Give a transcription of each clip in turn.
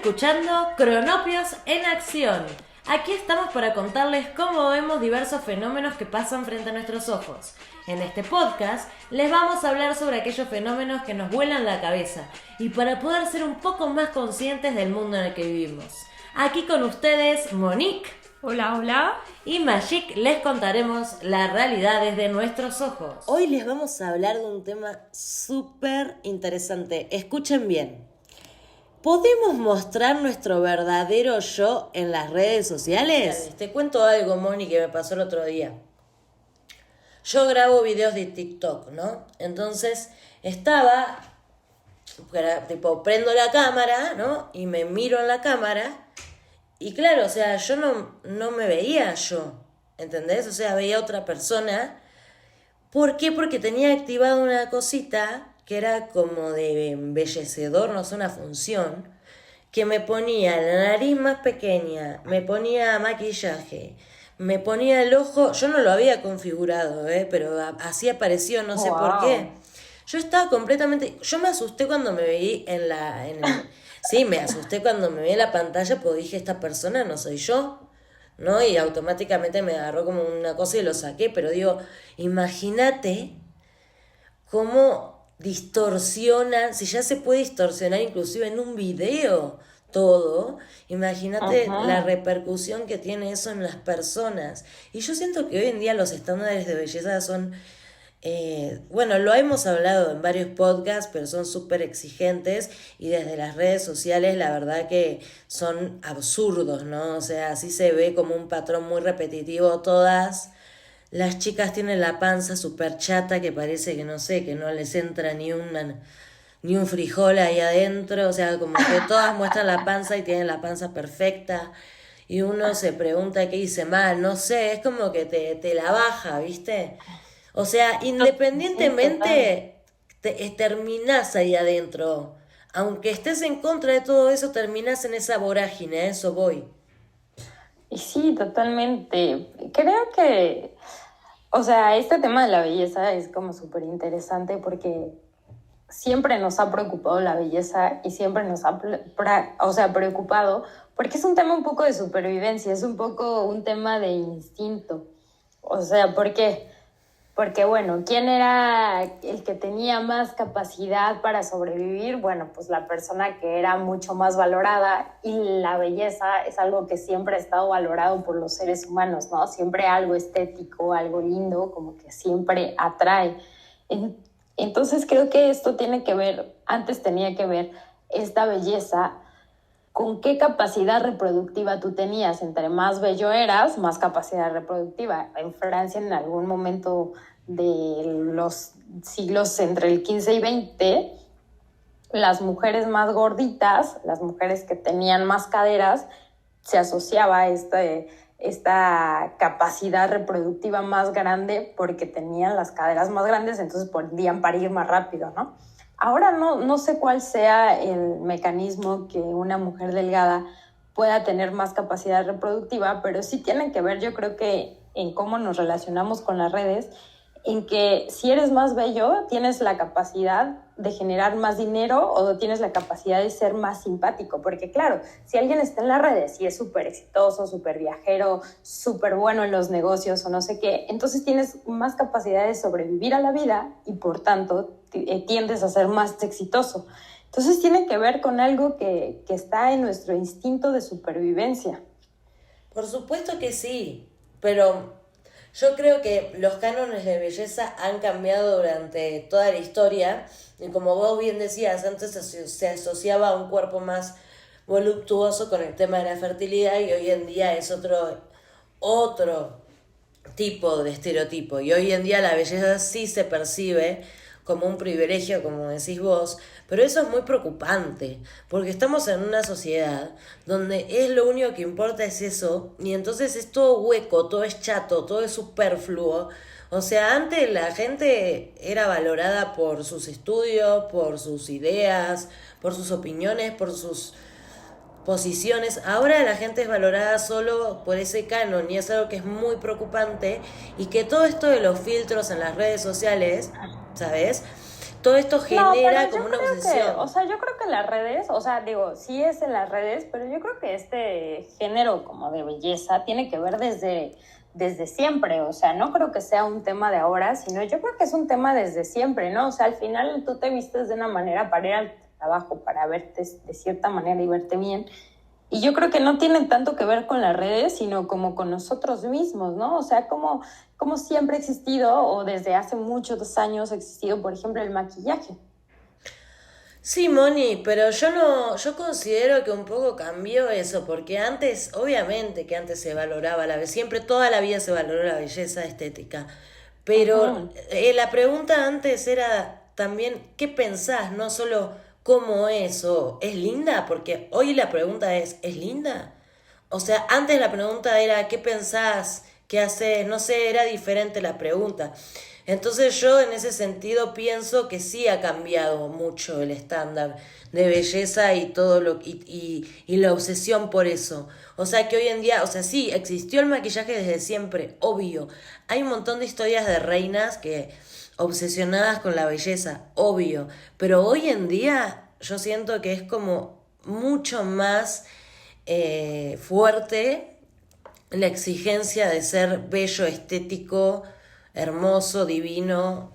escuchando Cronopios en Acción. Aquí estamos para contarles cómo vemos diversos fenómenos que pasan frente a nuestros ojos. En este podcast les vamos a hablar sobre aquellos fenómenos que nos vuelan la cabeza y para poder ser un poco más conscientes del mundo en el que vivimos. Aquí con ustedes Monique. Hola, hola. Y Magic les contaremos la realidad desde nuestros ojos. Hoy les vamos a hablar de un tema súper interesante. Escuchen bien. ¿Podemos mostrar nuestro verdadero yo en las redes sociales? Te cuento algo, Moni, que me pasó el otro día. Yo grabo videos de TikTok, ¿no? Entonces prendo la cámara, ¿no? Y me miro en la cámara. Y claro, o sea, yo no me veía yo, ¿entendés? O sea, veía a otra persona. ¿Por qué? Porque tenía activado una cosita que era como de embellecedor, no sé, una función, que me ponía la nariz más pequeña, me ponía maquillaje, me ponía el ojo, yo no lo había configurado, pero así apareció, no sé por qué. Yo estaba yo me asusté cuando me vi sí, me asusté cuando me vi en la pantalla porque dije, esta persona no soy yo, ¿no? Y automáticamente me agarró como una cosa y lo saqué, pero digo, imagínate cómo distorsiona, si ya se puede distorsionar inclusive en un video todo, imagínate la repercusión que tiene eso en las personas. Y yo siento que hoy en día los estándares de belleza son, lo hemos hablado en varios podcasts, pero son súper exigentes y desde las redes sociales la verdad que son absurdos, ¿no? O sea, así se ve como un patrón muy repetitivo. Todas las chicas tienen la panza súper chata que parece que no sé, que no les entra ni un frijol ahí adentro, o sea, como que todas muestran la panza y tienen la panza perfecta y uno se pregunta qué hice mal, no sé, es como que te la baja, ¿viste? O sea, independientemente terminás ahí adentro, aunque estés en contra de todo eso, terminás en esa vorágine, a eso voy. Y sí, totalmente. Creo que, este tema de la belleza es como súper interesante porque siempre nos ha preocupado la belleza y siempre nos ha preocupado porque es un tema un poco de supervivencia, es un poco un tema de instinto. O sea, ¿por qué? Porque, bueno, ¿quién era el que tenía más capacidad para sobrevivir? Bueno, pues la persona que era mucho más valorada, y la belleza es algo que siempre ha estado valorado por los seres humanos, ¿no? Siempre algo estético, algo lindo, como que siempre atrae. Entonces creo que esto antes tenía que ver esta belleza con qué capacidad reproductiva tú tenías. Entre más bello eras, más capacidad reproductiva. En Francia, en algún momento de los siglos entre el 15 y 20, las mujeres más gorditas, las mujeres que tenían más caderas, se asociaba a esta capacidad reproductiva más grande porque tenían las caderas más grandes, entonces podían parir más rápido, ¿no? Ahora no sé cuál sea el mecanismo que una mujer delgada pueda tener más capacidad reproductiva, pero sí tienen que ver, yo creo que en cómo nos relacionamos con las redes, en que si eres más bello, tienes la capacidad de generar más dinero o tienes la capacidad de ser más simpático. Porque claro, si alguien está en las redes y es súper exitoso, súper viajero, súper bueno en los negocios o no sé qué, entonces tienes más capacidad de sobrevivir a la vida y por tanto tiendes a ser más exitoso. Entonces tiene que ver con algo que está en nuestro instinto de supervivencia. Por supuesto que sí, pero yo creo que los cánones de belleza han cambiado durante toda la historia y como vos bien decías, antes se asociaba a un cuerpo más voluptuoso con el tema de la fertilidad y hoy en día es otro tipo de estereotipo y hoy en día la belleza sí se percibe como un privilegio, como decís vos, pero eso es muy preocupante, porque estamos en una sociedad donde es lo único que importa es eso, y entonces es todo hueco, todo es chato, todo es superfluo. O sea, antes la gente era valorada por sus estudios, por sus ideas, por sus opiniones, por sus posiciones. Ahora la gente es valorada solo por ese canon y es algo que es muy preocupante y que todo esto de los filtros en las redes sociales, ¿sabes? todo esto No, pero genera yo como una creo que, obsesión. o sea, yo creo que las redes, o sea, digo, sí es en las redes, pero yo creo que este género como de belleza tiene que ver desde siempre, o sea, no creo que sea un tema de ahora, sino yo creo que es un tema desde siempre, ¿no? O sea, al final tú te vistes de una manera para ir al trabajo, para verte de cierta manera y verte bien. Y yo creo que no tienen tanto que ver con las redes, sino como con nosotros mismos, ¿no? O sea, como siempre ha existido, o desde hace muchos años ha existido, por ejemplo, el maquillaje. Sí, Moni, pero yo no, yo considero que un poco cambió eso, porque antes, obviamente que antes se valoraba la belleza, siempre toda la vida se valoró la belleza estética, pero Ujú. la pregunta antes era también, ¿qué pensás? No solo cómo es o ¿es linda? Porque hoy la pregunta ¿es linda? O sea, antes la pregunta era ¿qué pensás? ¿Qué haces? No sé, era diferente la pregunta. Entonces yo en ese sentido pienso que sí ha cambiado mucho el estándar de belleza y todo lo y la obsesión por eso. O sea que hoy en día, o sea, sí, existió el maquillaje desde siempre, obvio. Hay un montón de historias de reinas que obsesionadas con la belleza, obvio. Pero hoy en día yo siento que es como mucho más fuerte la exigencia de ser bello, estético, hermoso, divino.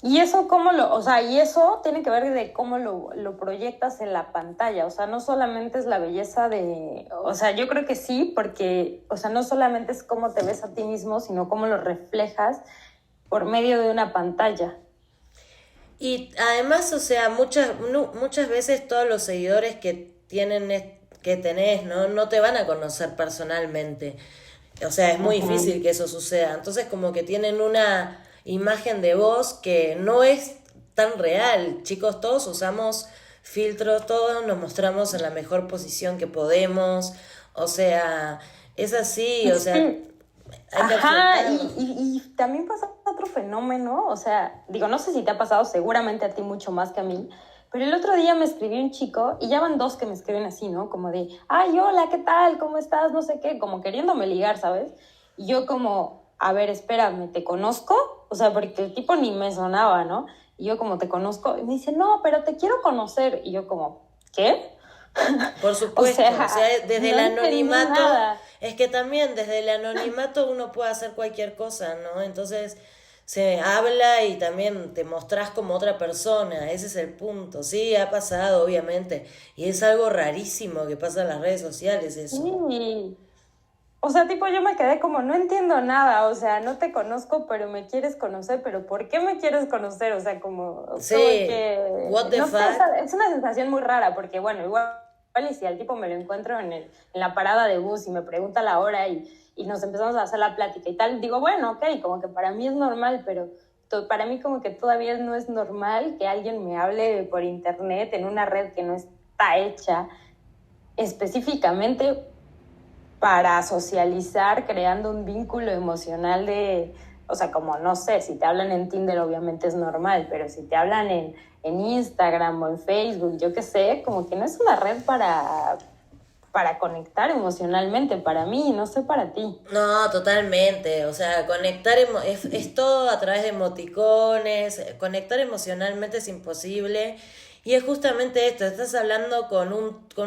Y eso o sea, y eso tiene que ver de cómo lo proyectas en la pantalla, o sea, no solamente es la belleza o sea, yo creo que sí, porque, o sea, no solamente es cómo te ves a ti mismo, sino cómo lo reflejas por medio de una pantalla. Y además, o sea, muchas veces todos los seguidores que tenés, ¿no? No te van a conocer personalmente. O sea, es muy Ujú. difícil que eso suceda. Entonces, como que tienen una imagen de vos que no es tan real. Chicos, todos usamos filtros, todos nos mostramos en la mejor posición que podemos. O sea, es así, Y o sea, sí, hay que ajá, afrontarlo. y también pasa otro fenómeno, o sea, digo, no sé si te ha pasado, seguramente a ti mucho más que a mí, pero el otro día me escribió un chico, y ya van dos que me escriben así, ¿no? Como de, ay, hola, ¿qué tal? ¿Cómo estás? No sé qué, como queriéndome ligar, ¿sabes? Y yo como, a ver, espérame, ¿te conozco? O sea, porque el tipo ni me sonaba, ¿no? Y yo como, ¿te conozco? Y me dice, no, pero te quiero conocer. Y yo como, ¿qué? Por O supuesto, o sea, sea, desde el no entendí anonimato, nada. es que también desde el anonimato uno puede hacer cualquier cosa, ¿no? Entonces se habla y también te mostrás como otra persona, ese es el punto. Sí, ha pasado, obviamente, y es algo rarísimo que pasa en las redes sociales eso. Sí. O sea, tipo, yo me quedé como, no entiendo nada, o sea, no te conozco, pero me quieres conocer, pero ¿por qué me quieres conocer? O sea, como Sí, what que, the no sé, fuck. es una sensación muy rara, porque bueno, igual y si al tipo me lo encuentro en la parada de bus y me pregunta la hora y nos empezamos a hacer la plática y tal, digo, bueno, ok, como que para mí es normal, pero para mí como que todavía no es normal que alguien me hable por internet en una red que no está hecha específicamente para socializar, creando un vínculo emocional o sea, como no sé, si te hablan en Tinder obviamente es normal, pero si te hablan en Instagram o en Facebook, yo qué sé, como que no es una red para conectar emocionalmente, para mí, no sé para ti. No, totalmente. O sea, es todo a través de emoticones. Conectar emocionalmente es imposible. Y es justamente esto, estás hablando con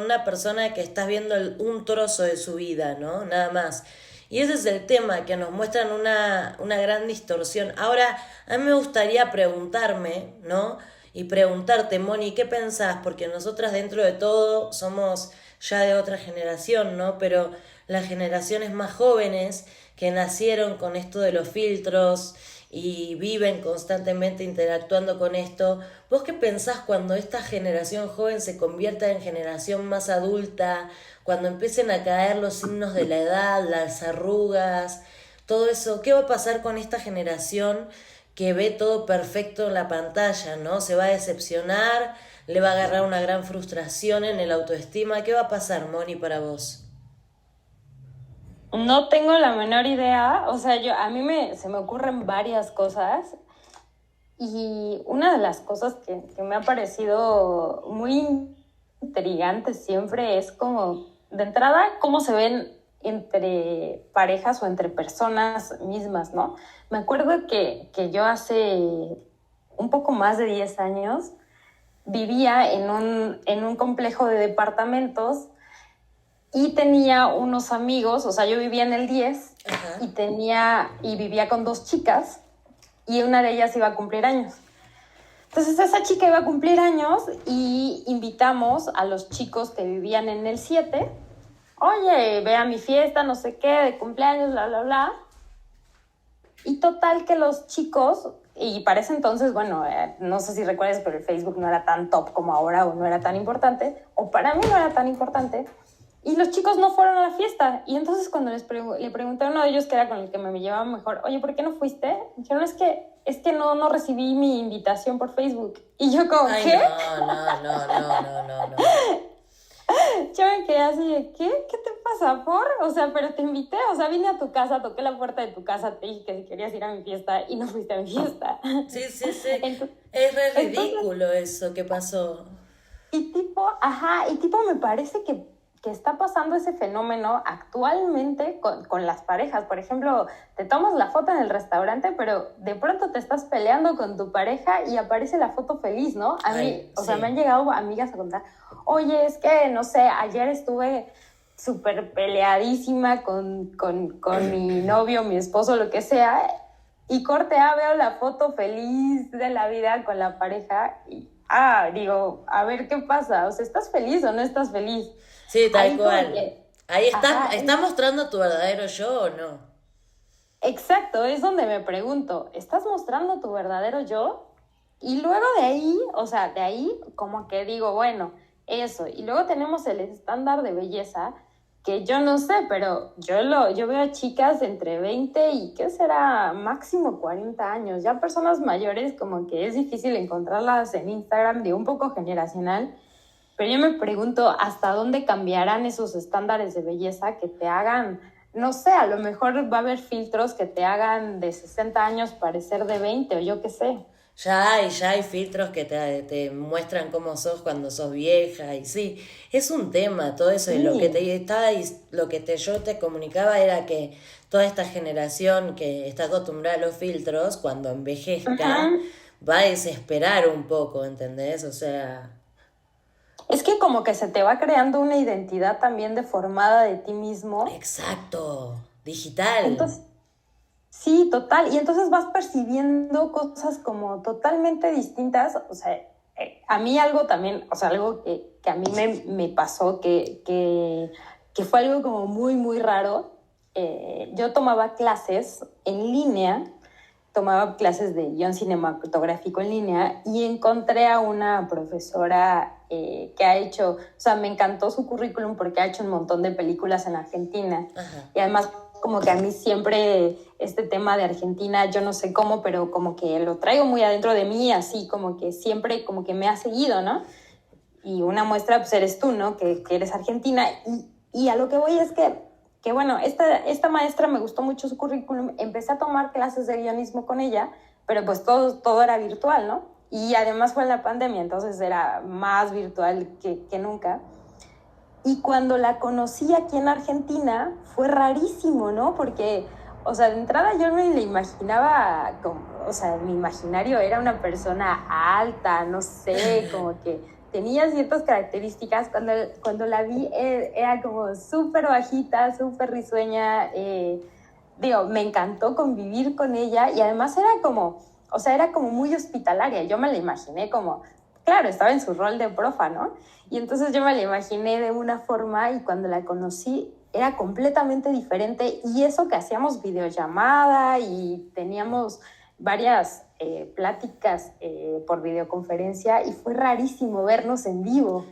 una persona que estás viendo un trozo de su vida, ¿no? Nada más. Y ese es el tema, que nos muestran una gran distorsión. Ahora, a mí me gustaría preguntarme, ¿no? Y preguntarte, Moni, ¿qué pensás? Porque nosotras dentro de todo somos ya de otra generación, ¿no? Pero las generaciones más jóvenes que nacieron con esto de los filtros y viven constantemente interactuando con esto, ¿vos qué pensás cuando esta generación joven se convierta en generación más adulta, cuando empiecen a caer los signos de la edad, las arrugas, todo eso? ¿Qué va a pasar con esta generación que ve todo perfecto en la pantalla, ¿no? Se va a decepcionar, le va a agarrar una gran frustración en el autoestima. ¿Qué va a pasar, Moni, para vos? No tengo la menor idea, o sea, a mí se me ocurren varias cosas y una de las cosas que me ha parecido muy intrigante siempre es como, de entrada, cómo se ven entre parejas o entre personas mismas, ¿no? Me acuerdo que yo hace un poco más de 10 años, vivía en un complejo de departamentos y tenía unos amigos, o sea, yo vivía en el 10 Ajá. y vivía con 2 chicas y una de ellas iba a cumplir años. Entonces esa chica iba a cumplir años y invitamos a los chicos que vivían en el 7. Oye, ve a mi fiesta, no sé qué, de cumpleaños, bla, bla, bla. Y total que los chicos, y para ese entonces, bueno, no sé si recuerdas, pero el Facebook no era tan top como ahora, o no era tan importante, o para mí no era tan importante, y los chicos no fueron a la fiesta. Y entonces cuando le pregunté a uno de ellos, que era con el que me llevaba mejor, oye, ¿por qué no fuiste? Me dijeron, es que no recibí mi invitación por Facebook. Y yo como, Ay, ¿qué? no. Yo me quedé así de, ¿qué te pasa, por? O sea, pero te invité, o sea, vine a tu casa, toqué la puerta de tu casa, te dije que si querías ir a mi fiesta y no fuiste a mi fiesta. Sí. Entonces, Es re ridículo eso que pasó. y tipo me parece que está pasando ese fenómeno actualmente con las parejas. Por ejemplo, te tomas la foto en el restaurante, pero de pronto te estás peleando con tu pareja y aparece la foto feliz, ¿no? A mí, o sea, me han llegado amigas a contar, oye, es que, no sé, ayer estuve súper peleadísima con mi novio, mi esposo, lo que sea, y corte A, veo la foto feliz de la vida con la pareja y, digo, a ver qué pasa, o sea, ¿estás feliz o no estás feliz? Sí, tal Ahí como cual. que, Ahí ajá, ¿está mostrando tu verdadero yo o no? exacto, es donde me pregunto, ¿estás mostrando tu verdadero yo? Y luego de ahí, o sea, de ahí como que digo, bueno, eso. Y luego tenemos el estándar de belleza, que yo no sé, pero yo veo a chicas de entre 20 y, ¿qué será? Máximo 40 años. Ya personas mayores como que es difícil encontrarlas en Instagram, de un poco generacional. Pero yo me pregunto hasta dónde cambiarán esos estándares de belleza que te hagan, no sé, a lo mejor va a haber filtros que te hagan de 60 años parecer de 20 o yo qué sé. Ya hay filtros que te muestran cómo sos cuando sos vieja y sí, es un tema todo eso y Sí. yo te comunicaba era que toda esta generación que está acostumbrada a los filtros, cuando envejezca, Ujú. va a desesperar un poco, ¿entendés? O sea, Es que como que se te va creando una identidad también deformada de ti mismo. exacto, digital. Entonces, sí, total. Y entonces vas percibiendo cosas como totalmente distintas. O sea, a mí algo también, o sea, algo que a mí me pasó, que fue algo como muy, muy raro. Yo tomaba clases en línea, tomaba clases de guión cinematográfico en línea y encontré a una profesora que ha hecho, o sea, me encantó su currículum porque ha hecho un montón de películas en Argentina. Ajá. Y además como que a mí siempre este tema de Argentina, yo no sé cómo, pero como que lo traigo muy adentro de mí, así como que siempre como que me ha seguido, ¿no? Y una muestra pues eres tú, ¿no? Que eres argentina. Y a lo que voy es que bueno, esta maestra me gustó mucho su currículum, empecé a tomar clases de guionismo con ella, pero pues todo era virtual, ¿no? Y además fue en la pandemia, entonces era más virtual que nunca. Y cuando la conocí aquí en Argentina, fue rarísimo, ¿no? Porque, o sea, de entrada yo me la imaginaba, como, o sea, mi imaginario era una persona alta, no sé, como que tenía ciertas características. Cuando la vi era como súper bajita, súper risueña. Digo, me encantó convivir con ella y además era como, o sea, era como muy hospitalaria. Yo me la imaginé como, claro, estaba en su rol de profa, ¿no? Y entonces yo me la imaginé de una forma y cuando la conocí era completamente diferente y eso que hacíamos videollamada y teníamos varias pláticas por videoconferencia y fue rarísimo vernos en vivo.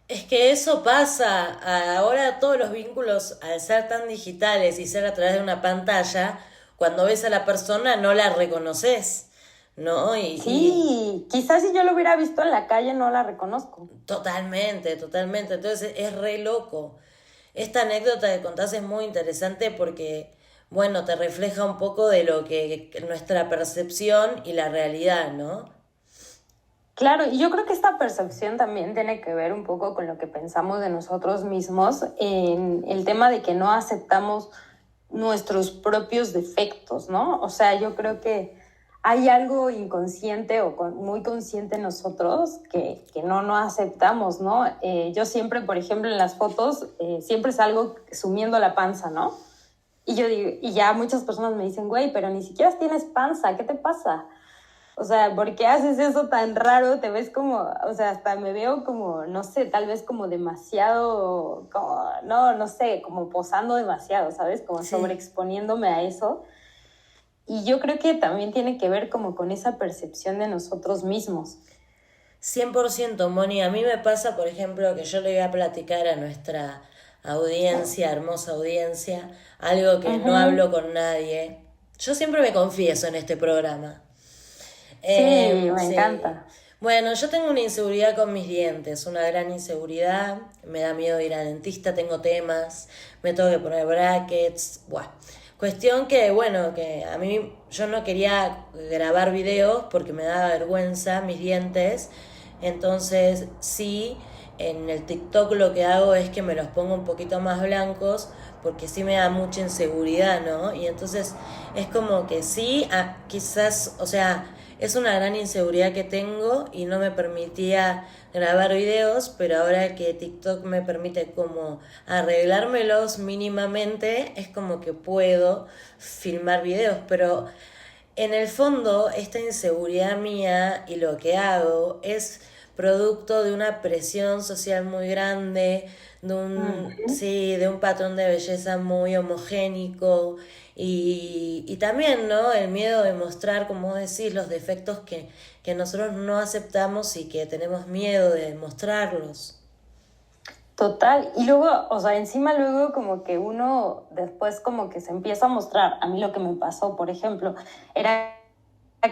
Es que eso pasa. Ahora todos los vínculos, al ser tan digitales y ser a través de una pantalla, cuando ves a la persona no la reconoces, ¿no? Sí, quizás si yo lo hubiera visto en la calle no la reconozco. Totalmente. Entonces es re loco. Esta anécdota que contás es muy interesante porque, bueno, te refleja un poco de lo que nuestra percepción y la realidad, ¿no? Claro, y yo creo que esta percepción también tiene que ver un poco con lo que pensamos de nosotros mismos, en el tema de que no aceptamos nuestros propios defectos, ¿no? O sea, yo creo que hay algo inconsciente o muy consciente en nosotros que no aceptamos, ¿no? Yo siempre, por ejemplo, en las fotos, siempre salgo sumiendo la panza, ¿no? Y yo digo, y ya muchas personas me dicen, güey, pero ni siquiera tienes panza, ¿qué te pasa? O sea, ¿por qué haces eso tan raro? Te ves como, o sea, hasta me veo como, no sé, tal vez como demasiado, como, no sé, como posando demasiado, ¿sabes? Como Sí. sobreexponiéndome a eso. Y yo creo que también tiene que ver como con esa percepción de nosotros mismos. 100%, Moni. A mí me pasa, por ejemplo, que yo le voy a platicar a nuestra audiencia, hermosa audiencia, algo que no Ujú. hablo con nadie. Yo siempre me confieso en este programa. Sí, me Sí. encanta. Bueno, yo tengo una inseguridad con mis dientes, una gran inseguridad. Me da miedo ir al dentista, tengo temas, me tengo que poner brackets. Buah. Cuestión que, bueno, que a mí yo no quería grabar videos porque me daba vergüenza mis dientes. Entonces, sí, en el TikTok lo que hago es que me los pongo un poquito más blancos porque sí me da mucha inseguridad, ¿no? Y entonces es como que sí, quizás, o sea, es una gran inseguridad que tengo y no me permitía grabar videos, pero ahora que TikTok me permite como arreglármelos mínimamente, es como que puedo filmar videos, pero en el fondo esta inseguridad mía y lo que hago es producto de una presión social muy grande, Ujú. sí, de un patrón de belleza muy homogénico y también, ¿no? El miedo de mostrar, como decís, los defectos que nosotros no aceptamos y que tenemos miedo de mostrarlos. Total, y luego, o sea, encima luego como que uno después como que se empieza a mostrar. A mí lo que me pasó, por ejemplo, era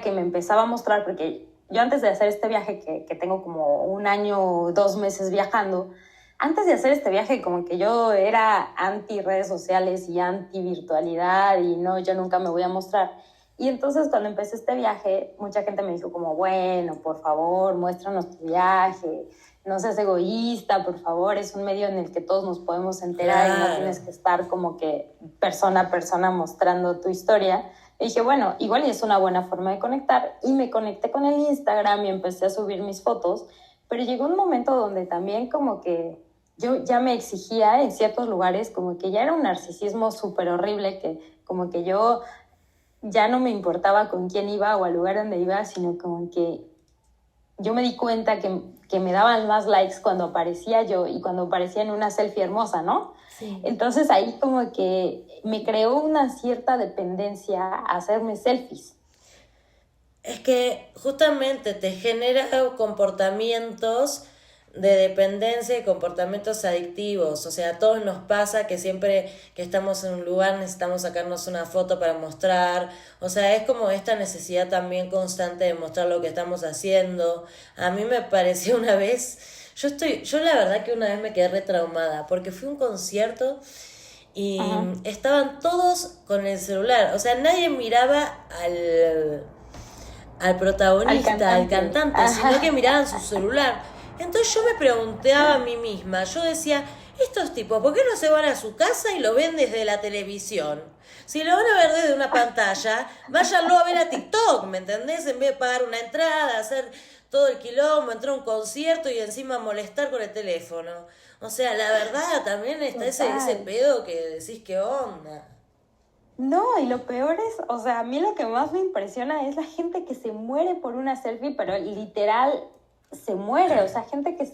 que me empezaba a mostrar, porque yo antes de hacer este viaje, que tengo como 1 año, 2 meses viajando, antes de hacer este viaje como que yo era anti redes sociales y anti virtualidad y no, yo nunca me voy a mostrar. Y entonces cuando empecé este viaje, mucha gente me dijo como, bueno, por favor, muéstranos tu viaje, no seas egoísta, por favor, es un medio en el que todos nos podemos enterar y no Claro. tienes que estar como que persona a persona mostrando tu historia. Y dije, bueno, igual es una buena forma de conectar y me conecté con el Instagram y empecé a subir mis fotos, pero llegó un momento donde también como que yo ya me exigía en ciertos lugares, como que ya era un narcisismo súper horrible, que como que yo ya no me importaba con quién iba o al lugar donde iba, sino como que yo me di cuenta que me daban más likes cuando aparecía yo y cuando aparecía en una selfie hermosa, ¿no? Sí. Entonces ahí como que me creó una cierta dependencia a hacerme selfies. Es que justamente te genera comportamientos de dependencia y comportamientos adictivos. O sea, a todos nos pasa que siempre que estamos en un lugar necesitamos sacarnos una foto para mostrar. O sea, es como esta necesidad también constante de mostrar lo que estamos haciendo. A mí me pareció una vez, yo la verdad que una vez me quedé retraumada porque fui a un concierto y Ajá. estaban todos con el celular. O sea, nadie miraba al Al protagonista, al cantante. cantante, sino que Ajá. miraban su celular. Entonces yo me preguntaba a mí misma, yo decía, estos tipos, ¿por qué no se van a su casa y lo ven desde la televisión? Si lo van a ver desde una pantalla, váyanlo a ver a TikTok, ¿me entendés? En vez de pagar una entrada, hacer todo el quilombo, entrar a un concierto y encima molestar con el teléfono. O sea, la verdad, también está ese Total. pedo que decís, ¿qué onda? No, y lo peor es, o sea, a mí lo que más me impresiona es la gente que se muere por una selfie, pero literal se muere, o sea, gente que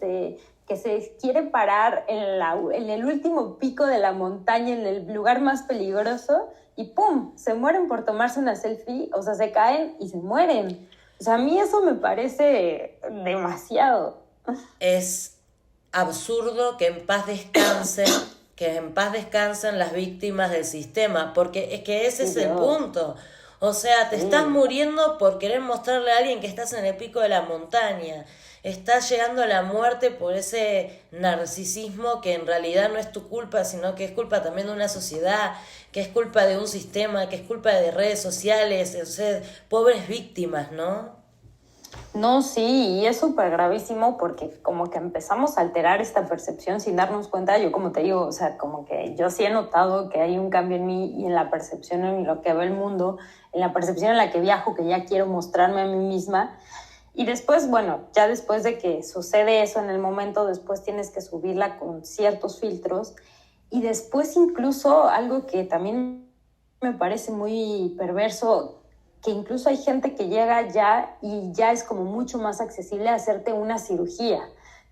se quiere parar en el último pico de la montaña, en el lugar más peligroso, y ¡pum! Se mueren por tomarse una selfie, o sea, se caen y se mueren. O sea, a mí eso me parece demasiado. Es absurdo que en paz descansen las víctimas del sistema, porque es que ese Sí, es el Dios, punto. O sea, te estás sí. muriendo por querer mostrarle a alguien que estás en el pico de la montaña. Estás llegando a la muerte por ese narcisismo que en realidad no es tu culpa, sino que es culpa también de una sociedad, que es culpa de un sistema, que es culpa de redes sociales, o sea, pobres víctimas, ¿no? No, sí, y es súper gravísimo porque como que empezamos a alterar esta percepción sin darnos cuenta. Yo como te digo, o sea, como que yo sí he notado que hay un cambio en mí y en la percepción en lo que veo el mundo, en la percepción en la que viajo, que ya quiero mostrarme a mí misma. Y después, bueno, ya después de que sucede eso en el momento, después tienes que subirla con ciertos filtros. Y después incluso algo que también me parece muy perverso, que incluso hay gente que llega ya y ya es como mucho más accesible a hacerte una cirugía,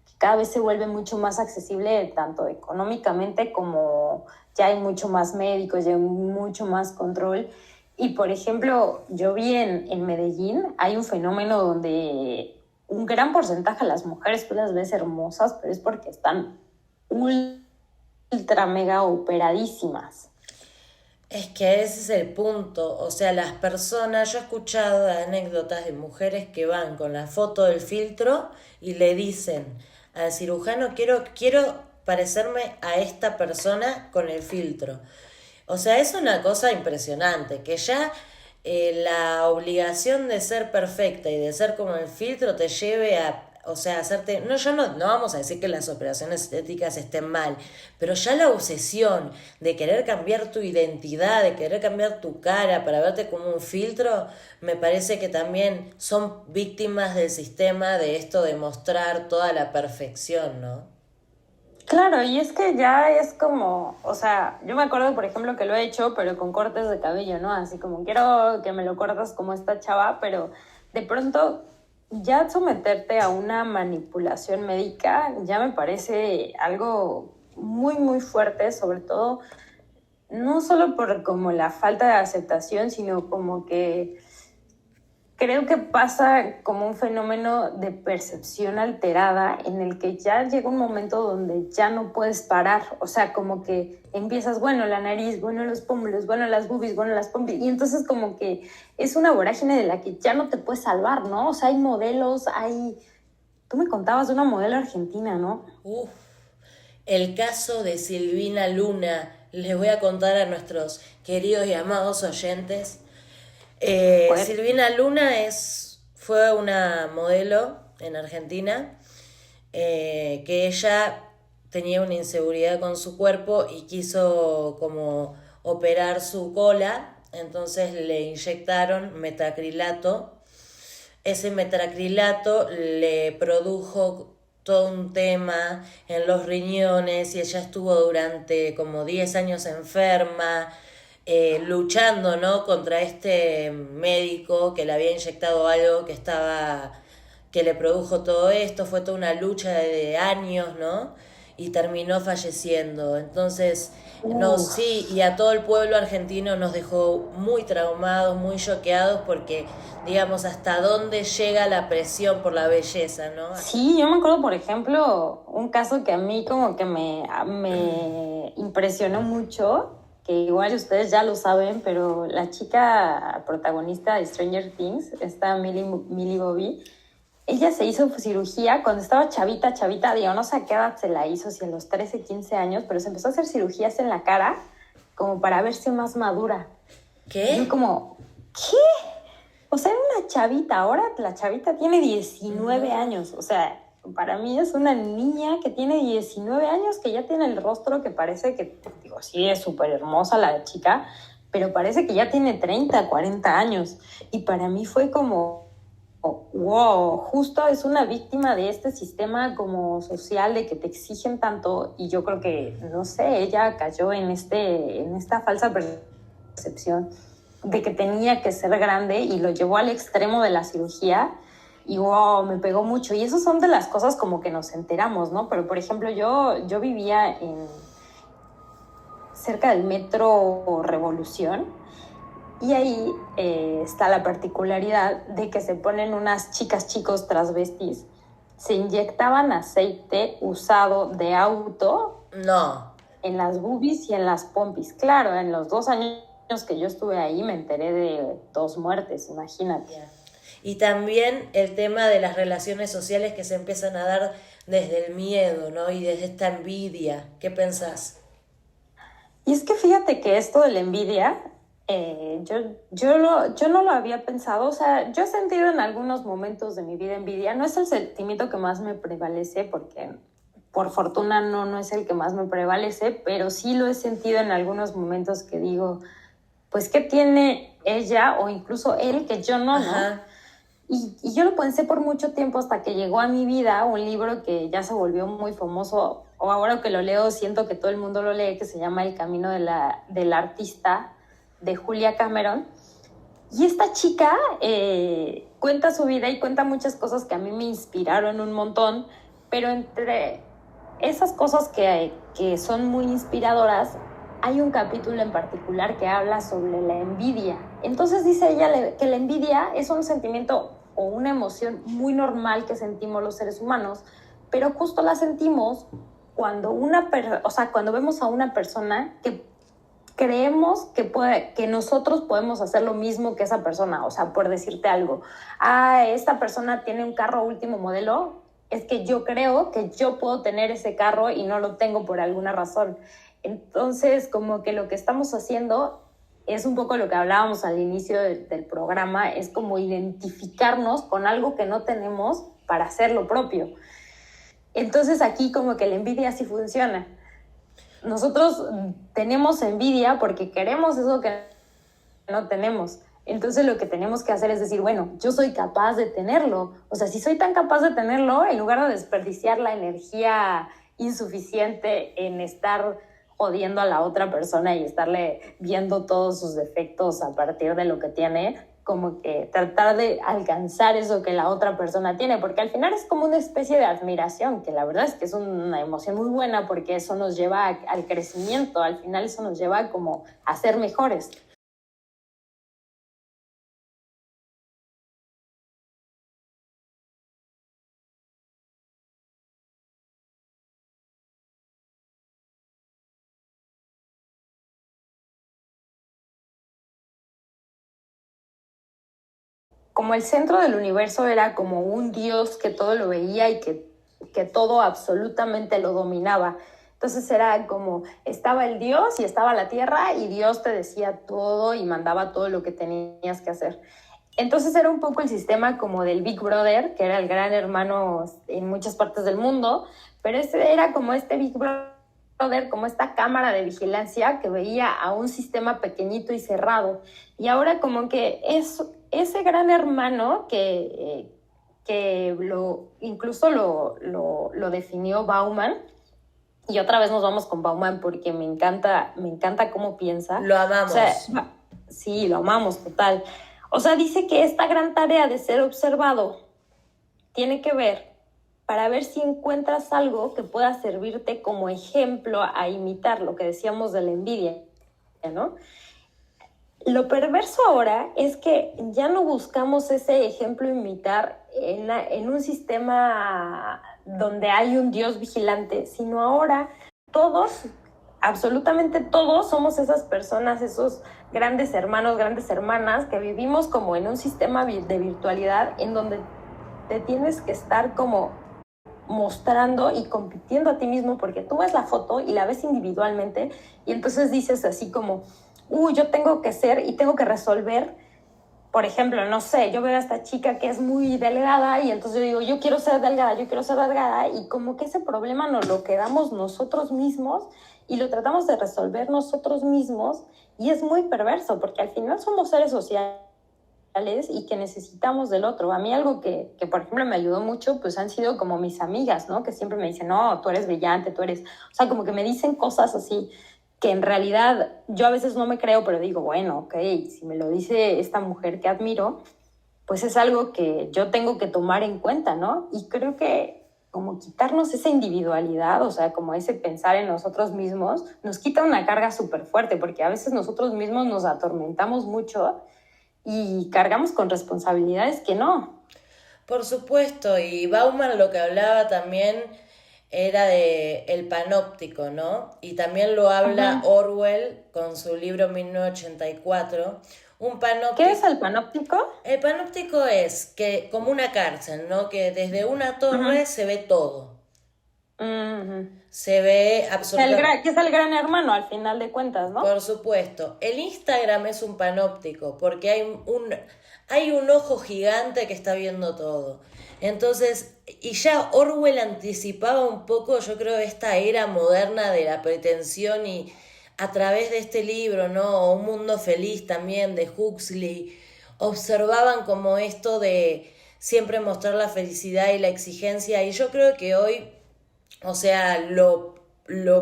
que cada vez se vuelve mucho más accesible tanto económicamente como ya hay mucho más médicos, ya hay mucho más control. Y por ejemplo, yo vi en Medellín, hay un fenómeno donde un gran porcentaje de las mujeres tú las ves hermosas, pero es porque están ultra mega operadísimas. Es que ese es el punto, o sea, las personas, yo he escuchado anécdotas de mujeres que van con la foto del filtro y le dicen al cirujano, quiero parecerme a esta persona con el filtro. O sea, es una cosa impresionante, que ya la obligación de ser perfecta y de ser como el filtro te lleve a, o sea, hacerte, no, yo no vamos a decir que las operaciones estéticas estén mal, pero ya la obsesión de querer cambiar tu identidad, de querer cambiar tu cara para verte como un filtro, me parece que también son víctimas del sistema de esto de mostrar toda la perfección, ¿no? Claro, y es que ya es como, o sea, yo me acuerdo, por ejemplo, que lo he hecho, pero con cortes de cabello, ¿no? Así como quiero que me lo cortas como esta chava, pero de pronto ya someterte a una manipulación médica ya me parece algo muy, muy fuerte, sobre todo no solo por como la falta de aceptación, sino como que creo que pasa como un fenómeno de percepción alterada en el que ya llega un momento donde ya no puedes parar. O sea, como que empiezas, bueno, la nariz, bueno, los pómulos, bueno, las boobies, bueno, las pompis. Y entonces como que es una vorágine de la que ya no te puedes salvar, ¿no? O sea, hay modelos, hay... Tú me contabas de una modelo argentina, ¿no? Uf, el caso de Silvina Luna, les voy a contar a nuestros queridos y amados oyentes. Pues, Silvina Luna fue una modelo en Argentina que ella tenía una inseguridad con su cuerpo y quiso como operar su cola, entonces le inyectaron metacrilato. Ese metacrilato le produjo todo un tema en los riñones y ella estuvo durante como 10 años enferma, luchando, ¿no?, contra este médico que le había inyectado algo que le produjo todo esto. Fue toda una lucha de años, ¿no? Y terminó falleciendo. Entonces, sí, y a todo el pueblo argentino nos dejó muy traumados, muy choqueados, porque, digamos, hasta dónde llega la presión por la belleza, ¿no? sí, yo me acuerdo, por ejemplo, un caso que a mí como que me impresionó mucho, que igual ustedes ya lo saben, pero la chica protagonista de Stranger Things, esta Millie Bobby, ella se hizo cirugía cuando estaba chavita, chavita, digo, no sé a qué edad se la hizo, si a los 13, 15 años, pero se empezó a hacer cirugías en la cara como para verse más madura. Y yo ¿Qué? como, ¿qué? O sea, era una chavita, ahora la chavita tiene 19 No. años, o sea, para mí es una niña que tiene 19 años, que ya tiene el rostro que parece que, digo, sí, es súper hermosa la chica, pero parece que ya tiene 30, 40 años. Y para mí fue como, wow, justo es una víctima de este sistema como social de que te exigen tanto y yo creo que, no sé, ella cayó en esta falsa percepción de que tenía que ser grande y lo llevó al extremo de la cirugía y wow, me pegó mucho. Y eso son de las cosas como que nos enteramos, ¿no? Pero por ejemplo, yo vivía cerca del metro Revolución y ahí está la particularidad de que se ponen unas chicas, chicos transvestis, se inyectaban aceite usado de auto No. en las boobies y en las pompis. Claro, en los 2 años que yo estuve ahí me enteré de 2 muertes, imagínate. Y también el tema de las relaciones sociales que se empiezan a dar desde el miedo, ¿no? Y desde esta envidia. ¿Qué pensás? Y es que fíjate que esto de la envidia Yo no lo había pensado, o sea, yo he sentido en algunos momentos de mi vida envidia, no es el sentimiento que más me prevalece, porque por fortuna no es el que más me prevalece, pero sí lo he sentido en algunos momentos que digo, pues, ¿qué tiene ella o incluso él que yo no, ¿no? Ajá. Y yo lo pensé por mucho tiempo hasta que llegó a mi vida un libro que ya se volvió muy famoso, o ahora que lo leo siento que todo el mundo lo lee, que se llama El camino del artista, de Julia Cameron. Y esta chica cuenta su vida y cuenta muchas cosas que a mí me inspiraron un montón, pero entre esas cosas que son muy inspiradoras, hay un capítulo en particular que habla sobre la envidia. Entonces dice ella que la envidia es un sentimiento o una emoción muy normal que sentimos los seres humanos, pero justo la sentimos cuando cuando vemos a una persona que creemos que nosotros podemos hacer lo mismo que esa persona. O sea, por decirte algo, esta persona tiene un carro último modelo, es que yo creo que yo puedo tener ese carro y no lo tengo por alguna razón. Entonces, como que lo que estamos haciendo es un poco lo que hablábamos al inicio del programa, es como identificarnos con algo que no tenemos para hacer lo propio. Entonces aquí como que la envidia sí funciona. Nosotros tenemos envidia porque queremos eso que no tenemos. Entonces lo que tenemos que hacer es decir, bueno, yo soy capaz de tenerlo. O sea, si soy tan capaz de tenerlo, en lugar de desperdiciar la energía insuficiente en estar jodiendo a la otra persona y estarle viendo todos sus defectos a partir de lo que tiene, como que tratar de alcanzar eso que la otra persona tiene, porque al final es como una especie de admiración, que la verdad es que es una emoción muy buena porque eso nos lleva al crecimiento, al final eso nos lleva como a ser mejores. Como el centro del universo era como un dios que todo lo veía y que todo absolutamente lo dominaba. Entonces era como, estaba el dios y estaba la tierra y Dios te decía todo y mandaba todo lo que tenías que hacer. Entonces era un poco el sistema como del Big Brother, que era el gran hermano en muchas partes del mundo, pero ese era como este Big Brother, como esta cámara de vigilancia que veía a un sistema pequeñito y cerrado. Y ahora como que es ese gran hermano que incluso lo definió Bauman, y otra vez nos vamos con Bauman porque me encanta cómo piensa. Lo O sea, amamos. sí, lo amamos, total. O sea, dice que esta gran tarea de ser observado tiene que ver para ver si encuentras algo que pueda servirte como ejemplo a imitar, lo que decíamos de la envidia, ¿no? Lo perverso ahora es que ya no buscamos ese ejemplo imitar en un sistema donde hay un Dios vigilante, sino ahora todos, absolutamente todos, somos esas personas, esos grandes hermanos, grandes hermanas que vivimos como en un sistema de virtualidad en donde te tienes que estar como mostrando y compitiendo a ti mismo porque tú ves la foto y la ves individualmente y entonces dices así como, yo tengo que ser y tengo que resolver. Por ejemplo, no sé, yo veo a esta chica que es muy delgada y entonces yo digo, yo quiero ser delgada y como que ese problema nos lo quedamos nosotros mismos y lo tratamos de resolver nosotros mismos y es muy perverso porque al final somos seres sociales y que necesitamos del otro. A mí algo que, por ejemplo, me ayudó mucho, pues han sido como mis amigas, ¿no? Que siempre me dicen, no, tú eres brillante, tú eres... O sea, como que me dicen cosas así que en realidad yo a veces no me creo, pero digo, bueno, ok, si me lo dice esta mujer que admiro, pues es algo que yo tengo que tomar en cuenta, ¿no? Y creo que como quitarnos esa individualidad, o sea, como ese pensar en nosotros mismos, nos quita una carga súper fuerte, porque a veces nosotros mismos nos atormentamos mucho y cargamos con responsabilidades que no. Por supuesto, y Bauman lo que hablaba también era de el panóptico, ¿no? Y también lo habla Ajá. Orwell con su libro 1984. Un ¿Qué es panóptico, el panóptico? el panóptico es que como una cárcel, ¿no? Que desde una Ajá. torre se ve todo. Ujú. Se ve absolutamente... Que es el gran hermano al final de cuentas, ¿no? Por supuesto, el Instagram es un panóptico porque hay un ojo gigante que está viendo todo. Entonces, y ya Orwell anticipaba un poco, yo creo, esta era moderna de la pretensión y a través de este libro, ¿no? Un mundo feliz también de Huxley, observaban como esto de siempre mostrar la felicidad y la exigencia y yo creo que hoy, o sea, lo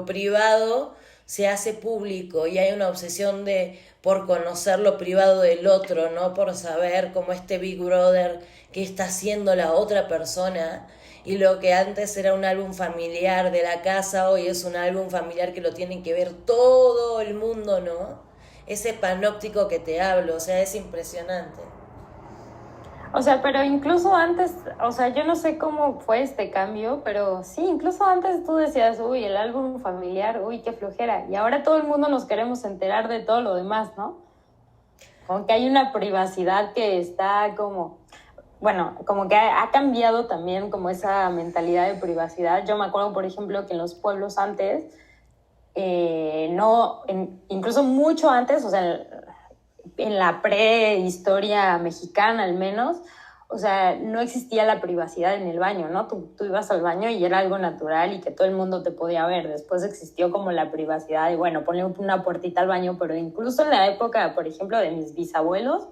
privado se hace público y hay una obsesión de por conocer lo privado del otro, ¿no? Por saber cómo este Big Brother qué está haciendo la otra persona y lo que antes era un álbum familiar de la casa hoy es un álbum familiar que lo tiene que ver todo el mundo, ¿no? Ese panóptico que te hablo, o sea, es impresionante. O sea, pero incluso antes, o sea, yo no sé cómo fue este cambio, pero sí, incluso antes tú decías, uy, el álbum familiar, uy, qué flojera. Y ahora todo el mundo nos queremos enterar de todo lo demás, ¿no? Como que hay una privacidad que está como, bueno, como que ha cambiado también como esa mentalidad de privacidad. Yo me acuerdo, por ejemplo, que en los pueblos antes, no, incluso mucho antes, o sea, en la prehistoria mexicana al menos, o sea, no existía la privacidad en el baño, ¿no? Tú ibas al baño y era algo natural y que todo el mundo te podía ver. Después existió como la privacidad y bueno, ponle una puertita al baño, pero incluso en la época, por ejemplo, de mis bisabuelos,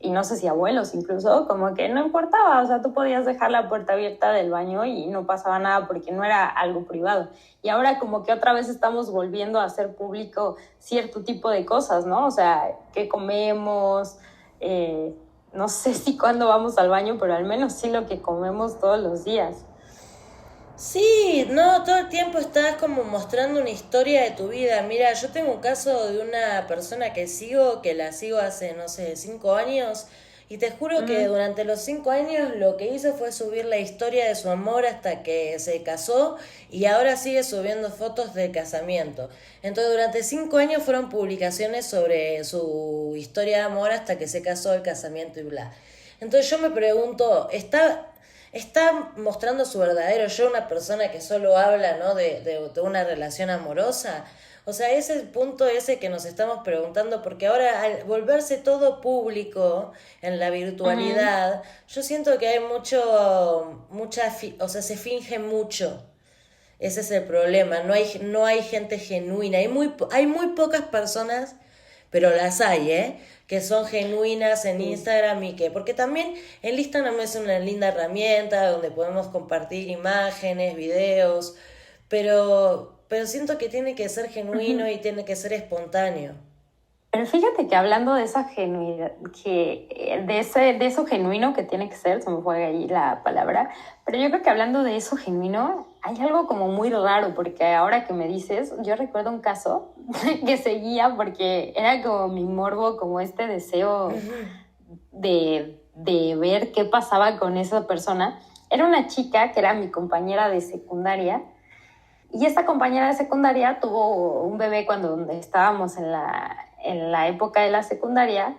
y no sé si abuelos incluso, como que no importaba, o sea, tú podías dejar la puerta abierta del baño y no pasaba nada porque no era algo privado. Y ahora como que otra vez estamos volviendo a hacer público cierto tipo de cosas, ¿no? O sea, qué comemos, no sé si cuándo vamos al baño, pero al menos sí lo que comemos todos los días. Sí, no, todo el tiempo estás como mostrando una historia de tu vida. Mira, yo tengo un caso de una persona que sigo, que la sigo hace, no sé, 5 años, y te juro que Mm. durante los 5 años lo que hizo fue subir la historia de su amor hasta que se casó y ahora sigue subiendo fotos del casamiento. Entonces durante 5 años fueron publicaciones sobre su historia de amor hasta que se casó, el casamiento y bla. Entonces yo me pregunto, ¿está mostrando su verdadero yo, una persona que solo habla, ¿no? de una relación amorosa? O sea, ese es el punto ese que nos estamos preguntando, porque ahora al volverse todo público en la Ujú. virtualidad, yo siento que hay o sea, se finge mucho. Ese es el problema, no hay gente genuina, hay muy pocas personas, pero las hay, ¿eh? Que son genuinas en Sí. Instagram y que, porque también el Instagram es una linda herramienta donde podemos compartir imágenes, videos, pero siento que tiene que ser genuino Ujú. y tiene que ser espontáneo. Pero fíjate que hablando de esa genuidad, de eso genuino que tiene que ser, se me fue ahí la palabra, pero yo creo que hablando de eso genuino, hay algo como muy raro, porque ahora que me dices, yo recuerdo un caso que seguía porque era como mi morbo, como este deseo de ver qué pasaba con esa persona. Era una chica que era mi compañera de secundaria y esta compañera de secundaria tuvo un bebé cuando estábamos en la época de la secundaria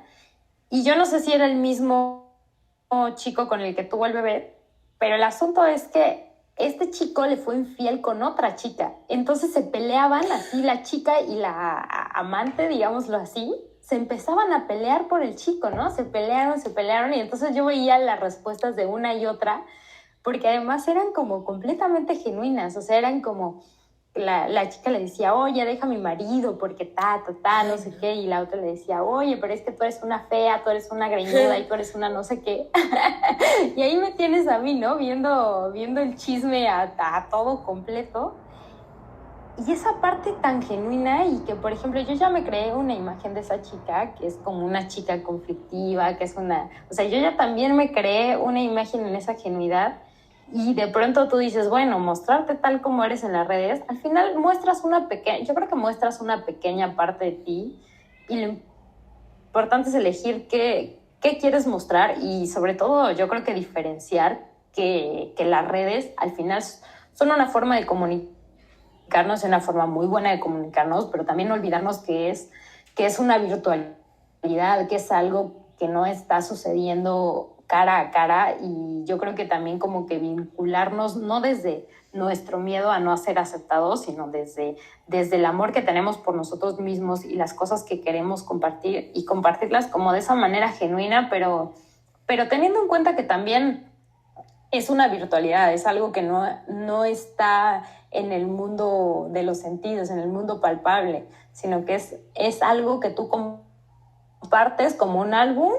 y yo no sé si era el mismo chico con el que tuvo el bebé, pero el asunto es que este chico le fue infiel con otra chica. Entonces se peleaban así la chica y la amante, digámoslo así, se empezaban a pelear por el chico, ¿no? Se pelearon y entonces yo veía las respuestas de una y otra porque además eran como completamente genuinas, o sea, eran como la chica le decía, oye, deja a mi marido porque no Ay, sé no. qué, y la otra le decía, oye, pero es que tú eres una fea, tú eres una greñuda y tú eres una no sé qué. Y ahí me tienes a mí, ¿no? Viendo el chisme a todo completo. Y esa parte tan genuina y que, por ejemplo, yo ya me creé una imagen de esa chica, que es como una chica conflictiva, que es una... O sea, yo ya también me creé una imagen en esa genuidad y de pronto tú dices, bueno, mostrarte tal como eres en las redes, al final muestras una pequeña, yo creo que muestras una pequeña parte de ti y lo importante es elegir qué quieres mostrar y sobre todo yo creo que diferenciar que las redes al final son una forma de comunicarnos, es una forma muy buena de comunicarnos, pero también no olvidarnos que es una virtualidad, que es algo que no está sucediendo cara a cara y yo creo que también como que vincularnos no desde nuestro miedo a no ser aceptados, sino desde el amor que tenemos por nosotros mismos y las cosas que queremos compartir y compartirlas como de esa manera genuina, pero teniendo en cuenta que también es una virtualidad, es algo que no está en el mundo de los sentidos, en el mundo palpable, sino que es algo que tú compartes como un álbum,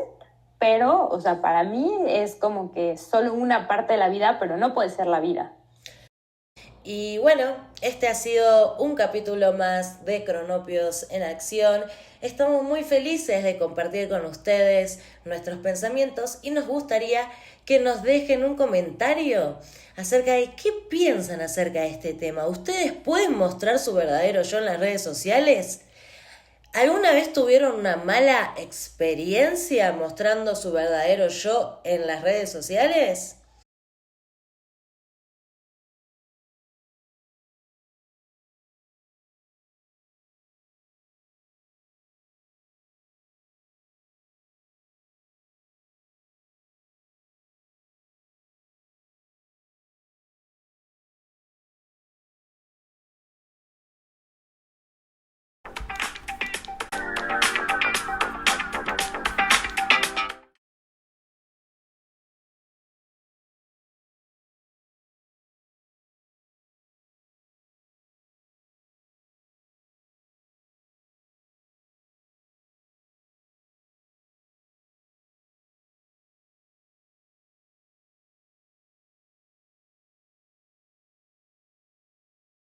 pero, o sea, para mí es como que solo una parte de la vida, pero no puede ser la vida. Y bueno, este ha sido un capítulo más de Cronopios en Acción. Estamos muy felices de compartir con ustedes nuestros pensamientos y nos gustaría que nos dejen un comentario acerca de qué piensan acerca de este tema. ¿Ustedes pueden mostrar su verdadero yo en las redes sociales? ¿Alguna vez tuvieron una mala experiencia mostrando su verdadero yo en las redes sociales?